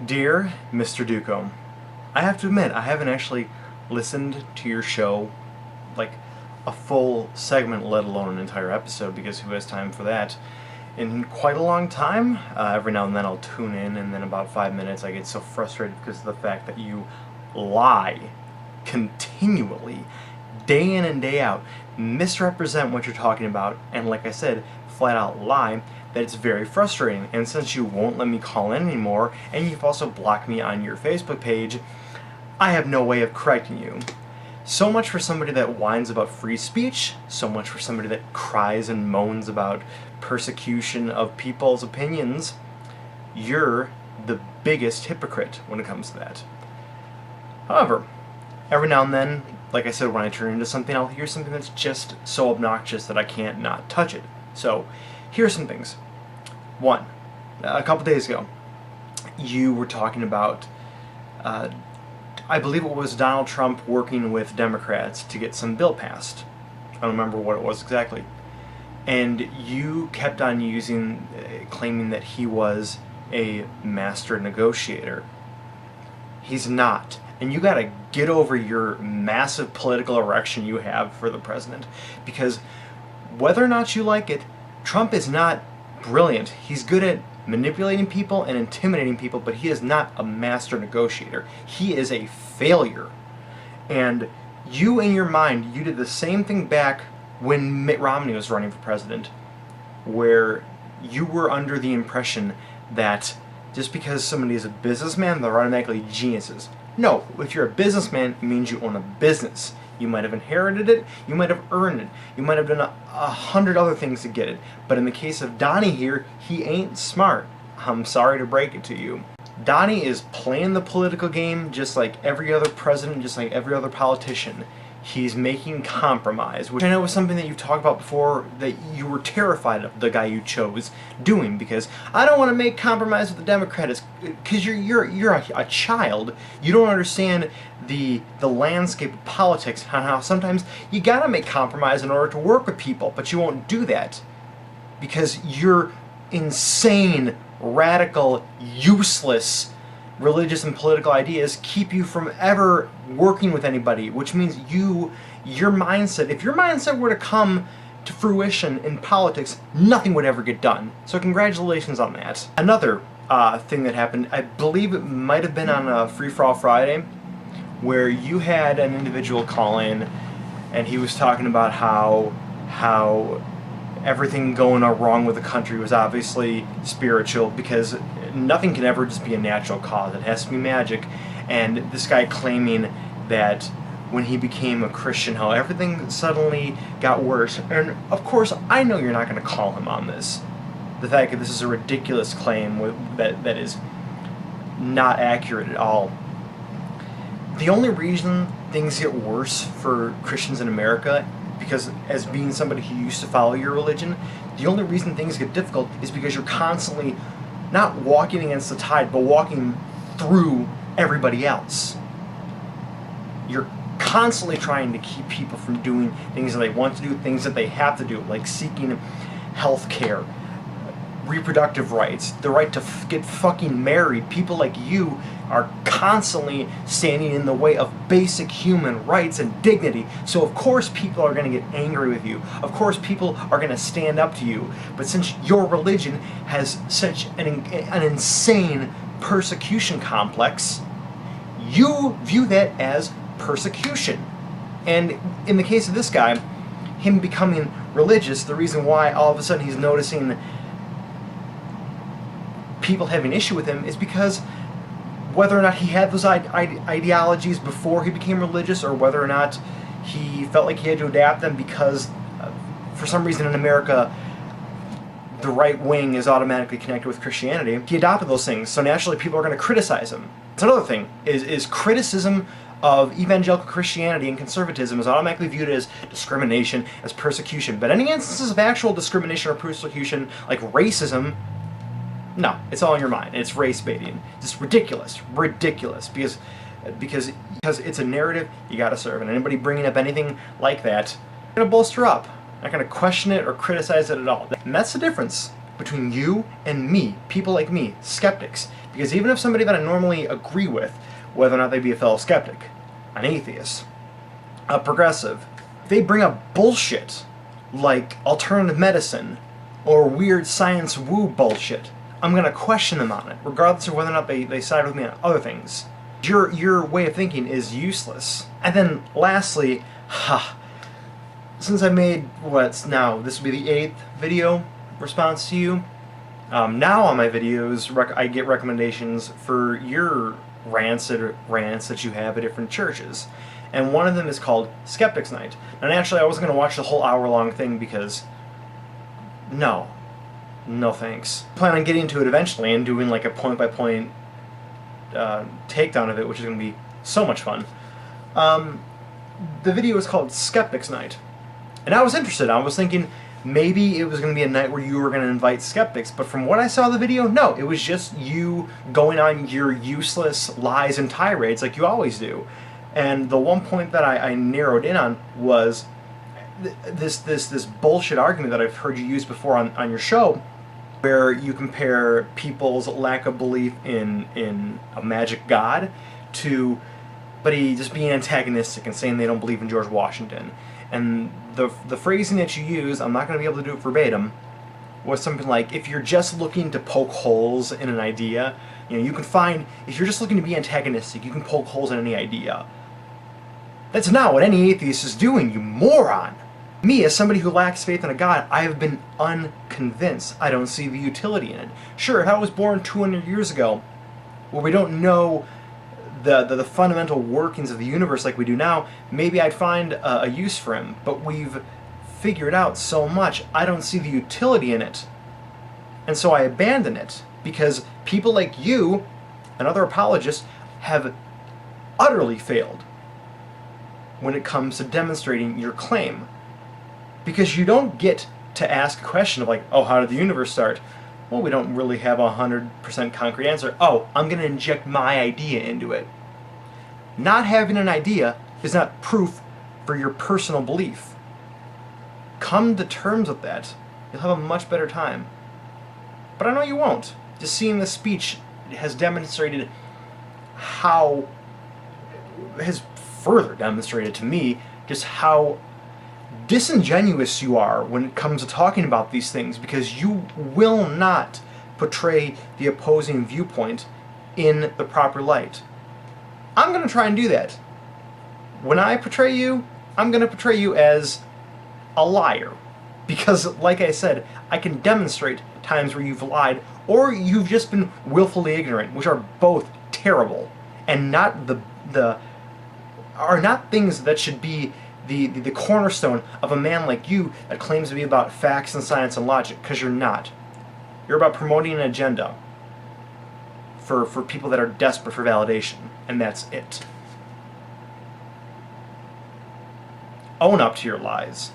Dear Mr. Dutko, I have to admit, I haven't actually listened to your show, like a full segment, let alone an entire episode, because who has time for that, in quite a long time. Every now and then I'll tune in, and then about 5 minutes I get so frustrated because of the fact that you lie continually, day in and day out, misrepresent what you're talking about, and like I said, flat out lie, that it's very frustrating. And since you won't let me call in anymore, and you've also blocked me on your Facebook page, I have no way of correcting you. So much for somebody that whines about free speech, so much for somebody that cries and moans about persecution of people's opinions. You're the biggest hypocrite when it comes to that. However, every now and then, like I said, when I turn into something, I'll hear something that's just so obnoxious that I can't not touch it. So, here's some things. One, a couple days ago, you were talking about, I believe it was Donald Trump working with Democrats to get some bill passed. I don't remember what it was exactly. And you kept on claiming that he was a master negotiator. He's not. And you gotta get over your massive political erection you have for the president. Because whether or not you like it, Trump is not brilliant. He's good at manipulating people and intimidating people, but he is not a master negotiator. He is a failure. And you, in your mind, you did the same thing back when Mitt Romney was running for president, where you were under the impression that just because somebody is a businessman, they're automatically geniuses. No, if you're a businessman, it means you own a business. You might have inherited it, you might have earned it, you might have done 100 other things to get it. But in the case of Donnie here, he ain't smart. I'm sorry to break it to you. Donnie is playing the political game just like every other president, just like every other politician. He's making compromise, which I know was something that you've talked about before, that you were terrified of the guy you chose doing, because I don't want to make compromise with the Democrats, because you're a child. You don't understand the landscape of politics, how sometimes you gotta make compromise in order to work with people, but you won't do that because your insane, radical, useless religious and political ideas keep you from ever working with anybody, which means your mindset, if your mindset were to come to fruition in politics, nothing would ever get done. So congratulations on that. Another thing that happened, I believe it might have been on a Free For All Friday, where you had an individual call in and he was talking about how everything going wrong with the country was obviously spiritual, because nothing can ever just be a natural cause. It has to be magic. And this guy claiming that when he became a Christian, how everything suddenly got worse. And of course, I know you're not going to call him on this. The fact that this is a ridiculous claim that is not accurate at all. The only reason things get worse for Christians in America, because as being somebody who used to follow your religion, the only reason things get difficult is because you're constantly not walking against the tide, but walking through everybody else. You're constantly trying to keep people from doing things that they want to do, things that they have to do, like seeking health care, reproductive rights, the right to get fucking married. People like you are constantly standing in the way of basic human rights and dignity. So of course people are going to get angry with you. Of course people are going to stand up to you. But since your religion has such an insane persecution complex, you view that as persecution. And in the case of this guy, him becoming religious, the reason why all of a sudden he's noticing people having issue with him is because whether or not he had those ideologies before he became religious, or whether or not he felt like he had to adapt them because for some reason in America the right wing is automatically connected with Christianity, he adopted those things, so naturally people are going to criticize him. It's another thing, is criticism of evangelical Christianity and conservatism is automatically viewed as discrimination, as persecution. But any instances of actual discrimination or persecution, like racism, no, it's all in your mind. It's race baiting. Just ridiculous, because it's a narrative you got to serve, and anybody bringing up anything like that, you're gonna bolster up. Not gonna question it or criticize it at all. And that's the difference between you and me, people like me, skeptics. Because even if somebody that I normally agree with, whether or not they be a fellow skeptic, an atheist, a progressive, they bring up bullshit like alternative medicine or weird science woo bullshit, I'm going to question them on it, regardless of whether or not they side with me on other things. Your way of thinking is useless. And then lastly, since I made what's now, this will be the 8th video response to you, now on my videos I get recommendations for your rants that you have at different churches. And one of them is called Skeptics Night. And actually I wasn't going to watch the whole hour-long thing because no thanks. I plan on getting to it eventually and doing like a point-by-point takedown of it, which is going to be so much fun. The video is called Skeptics Night. And I was interested. I was thinking maybe it was going to be a night where you were going to invite skeptics, but from what I saw of the video, no, it was just you going on your useless lies and tirades like you always do. And the one point that I narrowed in on was this bullshit argument that I've heard you use before on your show, where you compare people's lack of belief in a magic god to but just being antagonistic and saying they don't believe in George Washington. And the phrasing that you use, I'm not going to be able to do it verbatim, was something like, if you're just looking to poke holes in an idea, you can find, if you're just looking to be antagonistic, you can poke holes in any idea. That's not what any atheist is doing, you moron! Me, as somebody who lacks faith in a god, I have been unconvinced. I don't see the utility in it. Sure, if I was born 200 years ago, where we don't know the fundamental workings of the universe like we do now, maybe I'd find a use for him. But we've figured out so much, I don't see the utility in it. And so I abandon it, because people like you and other apologists have utterly failed when it comes to demonstrating your claim. Because you don't get to ask a question of like, oh, how did the universe start? Well, we don't really have a 100% concrete answer. Oh, I'm going to inject my idea into it. Not having an idea is not proof for your personal belief. Come to terms with that. You'll have a much better time. But I know you won't. Just seeing this speech has demonstrated has further demonstrated to me just how disingenuous you are when it comes to talking about these things, because you will not portray the opposing viewpoint in the proper light. I'm going to try and do that. When I portray you, I'm going to portray you as a liar. Because, like I said, I can demonstrate times where you've lied or you've just been willfully ignorant, which are both terrible and not are not things that should be the cornerstone of a man like you that claims to be about facts and science and logic, because you're not. You're about promoting an agenda for people that are desperate for validation, and that's it. Own up to your lies.